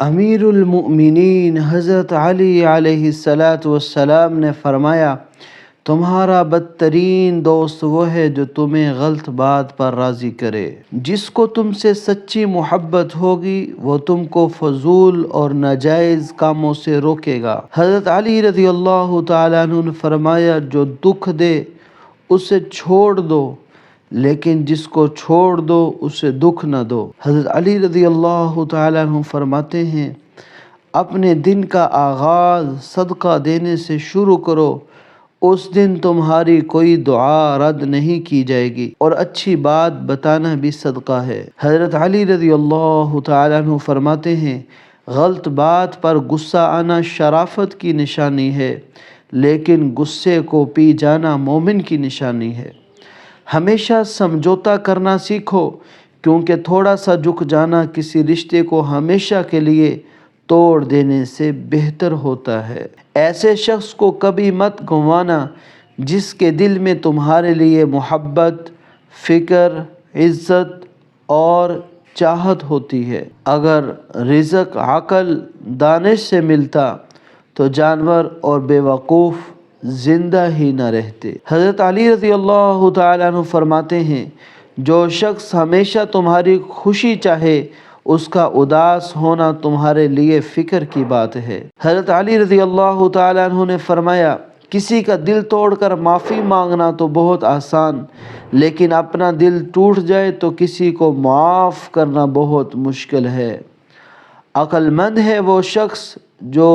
امیر المؤمنین حضرت علی علیہ السلام نے فرمایا، تمہارا بدترین دوست وہ ہے جو تمہیں غلط بات پر راضی کرے۔ جس کو تم سے سچی محبت ہوگی وہ تم کو فضول اور ناجائز کاموں سے روکے گا۔ حضرت علی رضی اللہ تعالیٰ عنہ نے فرمایا، جو دکھ دے اسے چھوڑ دو، لیکن جس کو چھوڑ دو اسے دکھ نہ دو۔ حضرت علی رضی اللہ تعالیٰ عنہ فرماتے ہیں، اپنے دن کا آغاز صدقہ دینے سے شروع کرو، اس دن تمہاری کوئی دعا رد نہیں کی جائے گی، اور اچھی بات بتانا بھی صدقہ ہے۔ حضرت علی رضی اللہ تعالیٰ عنہ فرماتے ہیں، غلط بات پر غصہ آنا شرافت کی نشانی ہے، لیکن غصے کو پی جانا مومن کی نشانی ہے۔ ہمیشہ سمجھوتا کرنا سیکھو، کیونکہ تھوڑا سا جھک جانا کسی رشتے کو ہمیشہ کے لیے توڑ دینے سے بہتر ہوتا ہے۔ ایسے شخص کو کبھی مت گنوانا جس کے دل میں تمہارے لیے محبت، فکر، عزت اور چاہت ہوتی ہے۔ اگر رزق عقل دانش سے ملتا تو جانور اور بیوقوف زندہ ہی نہ رہتے۔ حضرت علی رضی اللہ تعالیٰ عنہ فرماتے ہیں، جو شخص ہمیشہ تمہاری خوشی چاہے اس کا اداس ہونا تمہارے لیے فکر کی بات ہے۔ حضرت علی رضی اللہ تعالیٰ عنہ نے فرمایا، کسی کا دل توڑ کر معافی مانگنا تو بہت آسان، لیکن اپنا دل ٹوٹ جائے تو کسی کو معاف کرنا بہت مشکل ہے۔ عقل مند ہے وہ شخص جو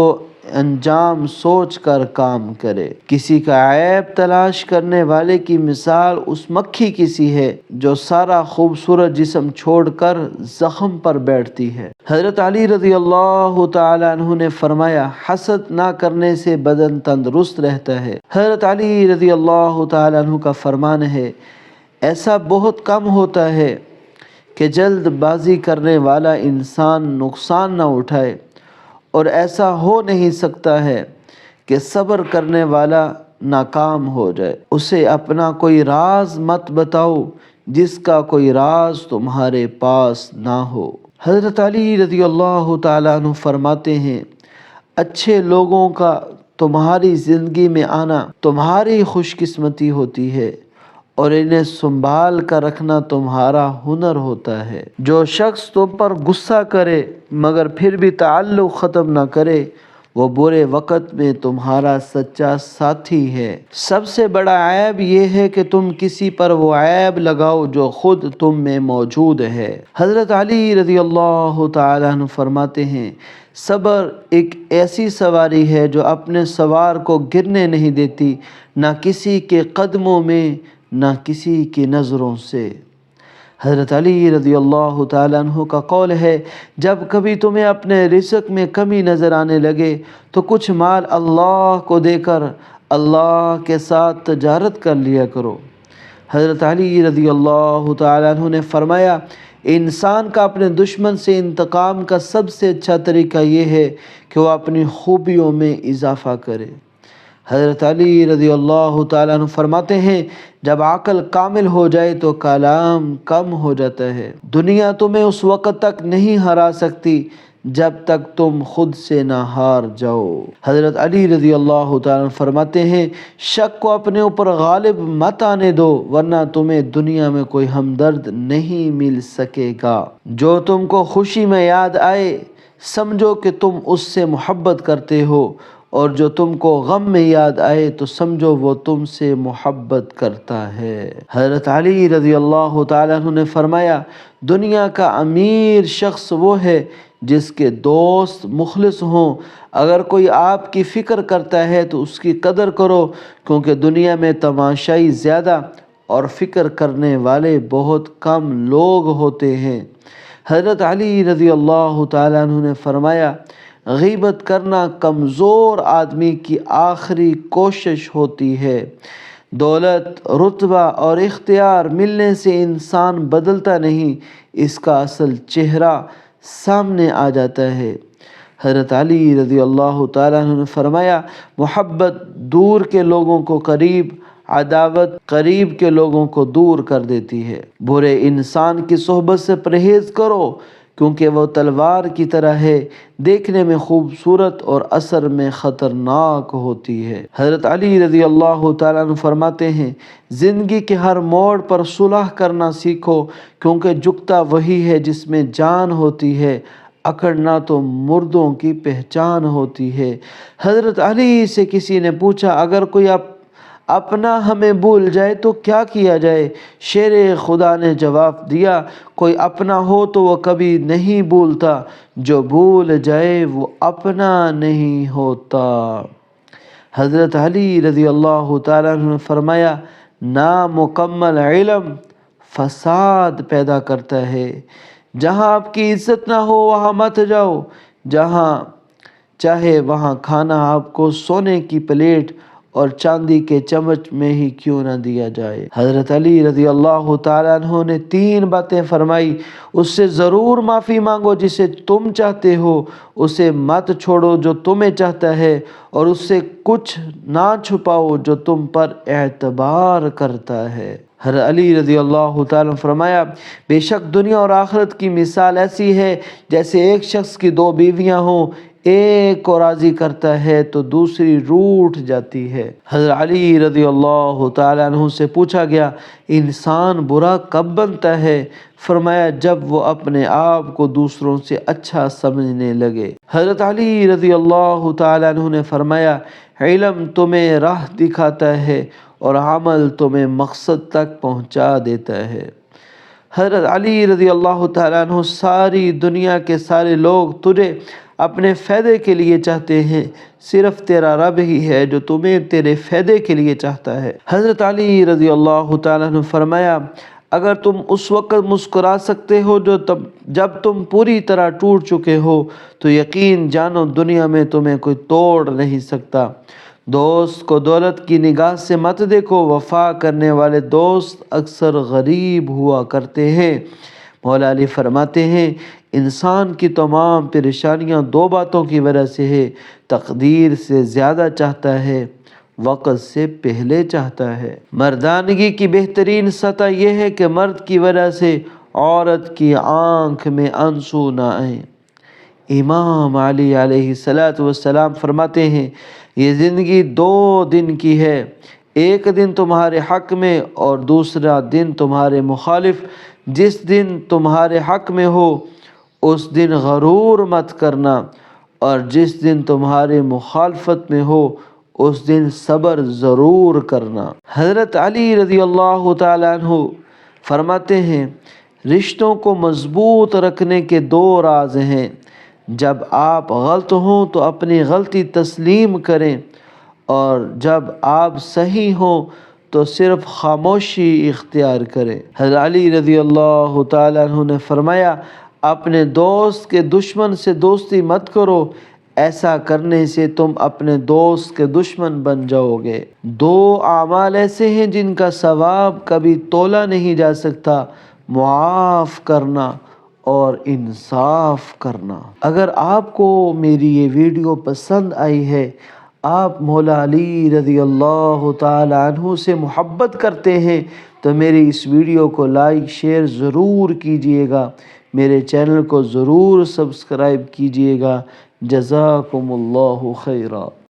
انجام سوچ کر کام کرے۔ کسی کا عیب تلاش کرنے والے کی مثال اس مکھی کی سی ہے جو سارا خوبصورت جسم چھوڑ کر زخم پر بیٹھتی ہے۔ حضرت علی رضی اللہ تعالیٰ عنہ نے فرمایا، حسد نہ کرنے سے بدن تندرست رہتا ہے۔ حضرت علی رضی اللہ تعالیٰ عنہ کا فرمان ہے، ایسا بہت کم ہوتا ہے کہ جلد بازی کرنے والا انسان نقصان نہ اٹھائے، اور ایسا ہو نہیں سکتا ہے کہ صبر کرنے والا ناکام ہو جائے۔ اسے اپنا کوئی راز مت بتاؤ جس کا کوئی راز تمہارے پاس نہ ہو۔ حضرت علی رضی اللہ تعالیٰ عنہ فرماتے ہیں، اچھے لوگوں کا تمہاری زندگی میں آنا تمہاری خوش قسمتی ہوتی ہے، اور انہیں سنبھال کر رکھنا تمہارا ہنر ہوتا ہے۔ جو شخص تم پر غصہ کرے مگر پھر بھی تعلق ختم نہ کرے، وہ برے وقت میں تمہارا سچا ساتھی ہے۔ سب سے بڑا عیب یہ ہے کہ تم کسی پر وہ عیب لگاؤ جو خود تم میں موجود ہے۔ حضرت علی رضی اللہ تعالیٰ عنہ فرماتے ہیں، صبر ایک ایسی سواری ہے جو اپنے سوار کو گرنے نہیں دیتی، نہ کسی کے قدموں میں نہ کسی کی نظروں سے۔ حضرت علی رضی اللہ تعالیٰ عنہ کا قول ہے، جب کبھی تمہیں اپنے رزق میں کمی نظر آنے لگے تو کچھ مال اللہ کو دے کر اللہ کے ساتھ تجارت کر لیا کرو۔ حضرت علی رضی اللہ تعالیٰ عنہ نے فرمایا، انسان کا اپنے دشمن سے انتقام کا سب سے اچھا طریقہ یہ ہے کہ وہ اپنی خوبیوں میں اضافہ کرے۔ حضرت علی رضی اللہ تعالیٰ عنہ فرماتے ہیں، جب عقل کامل ہو جائے تو کلام کم ہو جاتا ہے۔ دنیا تمہیں اس وقت تک نہیں ہرا سکتی جب تک تم خود سے نہ ہار جاؤ۔ حضرت علی رضی اللہ تعالیٰ عنہ فرماتے ہیں، شک کو اپنے اوپر غالب مت آنے دو، ورنہ تمہیں دنیا میں کوئی ہمدرد نہیں مل سکے گا۔ جو تم کو خوشی میں یاد آئے سمجھو کہ تم اس سے محبت کرتے ہو، اور جو تم کو غم میں یاد آئے تو سمجھو وہ تم سے محبت کرتا ہے۔ حضرت علی رضی اللہ تعالیٰ عنہ نے فرمایا، دنیا کا امیر شخص وہ ہے جس کے دوست مخلص ہوں۔ اگر کوئی آپ کی فکر کرتا ہے تو اس کی قدر کرو، کیونکہ دنیا میں تماشائی زیادہ اور فکر کرنے والے بہت کم لوگ ہوتے ہیں۔ حضرت علی رضی اللہ تعالیٰ عنہ نے فرمایا، غیبت کرنا کمزور آدمی کی آخری کوشش ہوتی ہے۔ دولت، رتبہ اور اختیار ملنے سے انسان بدلتا نہیں، اس کا اصل چہرہ سامنے آ جاتا ہے۔ حضرت علی رضی اللہ تعالیٰ عنہ نے فرمایا، محبت دور کے لوگوں کو قریب، عداوت قریب کے لوگوں کو دور کر دیتی ہے۔ برے انسان کی صحبت سے پرہیز کرو، کیونکہ وہ تلوار کی طرح ہے، دیکھنے میں خوبصورت اور اثر میں خطرناک ہوتی ہے۔ حضرت علی رضی اللہ تعالیٰ عنہ فرماتے ہیں، زندگی کے ہر موڑ پر صلح کرنا سیکھو، کیونکہ جھکتا وہی ہے جس میں جان ہوتی ہے، اکڑنا تو مردوں کی پہچان ہوتی ہے۔ حضرت علی سے کسی نے پوچھا، اگر کوئی اپنا ہمیں بھول جائے تو کیا کیا جائے؟ شیر خدا نے جواب دیا، کوئی اپنا ہو تو وہ کبھی نہیں بھولتا، جو بھول جائے وہ اپنا نہیں ہوتا۔ حضرت علی رضی اللہ تعالیٰ عنہ نے فرمایا، نامکمل علم فساد پیدا کرتا ہے۔ جہاں آپ کی عزت نہ ہو وہاں مت جاؤ، جہاں چاہے وہاں کھانا آپ کو سونے کی پلیٹ اور چاندی کے چمچ میں ہی کیوں نہ دیا جائے۔ حضرت علی رضی اللہ تعالیٰ عنہ نے 3 باتیں فرمائی، اس سے ضرور معافی مانگو جسے تم چاہتے ہو، اسے مت چھوڑو جو تمہیں چاہتا ہے، اور اس سے کچھ نہ چھپاؤ جو تم پر اعتبار کرتا ہے۔ حضرت علی رضی اللہ تعالیٰ عنہ فرمایا، بے شک دنیا اور آخرت کی مثال ایسی ہے جیسے ایک شخص کی 2 بیویاں ہوں، ایک کو راضی کرتا ہے تو دوسری روٹھ جاتی ہے۔ حضرت علی رضی اللہ تعالیٰ عنہ سے پوچھا گیا، انسان برا کب بنتا ہے؟ فرمایا، جب وہ اپنے آپ کو دوسروں سے اچھا سمجھنے لگے۔ حضرت علی رضی اللہ تعالیٰ عنہ نے فرمایا، علم تمہیں راہ دکھاتا ہے اور عمل تمہیں مقصد تک پہنچا دیتا ہے۔ حضرت علی رضی اللہ تعالیٰ عنہ، ساری دنیا کے سارے لوگ تجھے اپنے فائدے کے لیے چاہتے ہیں، صرف تیرا رب ہی ہے جو تمہیں تیرے فائدے کے لیے چاہتا ہے۔ حضرت علی رضی اللہ تعالیٰ عنہ فرمایا، اگر تم اس وقت مسکرا سکتے ہو جب تم پوری طرح ٹوٹ چکے ہو، تو یقین جانو دنیا میں تمہیں کوئی توڑ نہیں سکتا۔ دوست کو دولت کی نگاہ سے مت دیکھو، وفا کرنے والے دوست اکثر غریب ہوا کرتے ہیں۔ مولا علی فرماتے ہیں، انسان کی تمام پریشانیاں 2 باتوں کی وجہ سے ہے، تقدیر سے زیادہ چاہتا ہے، وقت سے پہلے چاہتا ہے۔ مردانگی کی بہترین سطح یہ ہے کہ مرد کی وجہ سے عورت کی آنکھ میں آنسو نہ آئیں۔ امام علی علیہ السلام فرماتے ہیں، یہ زندگی 2 دن کی ہے، ایک دن تمہارے حق میں اور دوسرا دن تمہارے مخالف۔ جس دن تمہارے حق میں ہو اس دن غرور مت کرنا، اور جس دن تمہارے مخالفت میں ہو اس دن صبر ضرور کرنا۔ حضرت علی رضی اللہ تعالیٰ عنہ فرماتے ہیں، رشتوں کو مضبوط رکھنے کے 2 راز ہیں۔ جب آپ غلط ہوں تو اپنی غلطی تسلیم کریں، اور جب آپ صحیح ہوں تو صرف خاموشی اختیار کریں۔ حضرت علی رضی اللہ تعالیٰ عنہ نے فرمایا، اپنے دوست کے دشمن سے دوستی مت کرو، ایسا کرنے سے تم اپنے دوست کے دشمن بن جاؤ گے۔ 2 اعمال ایسے ہیں جن کا ثواب کبھی تولا نہیں جا سکتا، معاف کرنا اور انصاف کرنا۔ اگر آپ کو میری یہ ویڈیو پسند آئی ہے، آپ مولا علی رضی اللہ تعالی عنہ سے محبت کرتے ہیں، تو میری اس ویڈیو کو لائک شیئر ضرور کیجئے گا، میرے چینل کو ضرور سبسکرائب کیجئے گا۔ جزاکم اللہ خیرا۔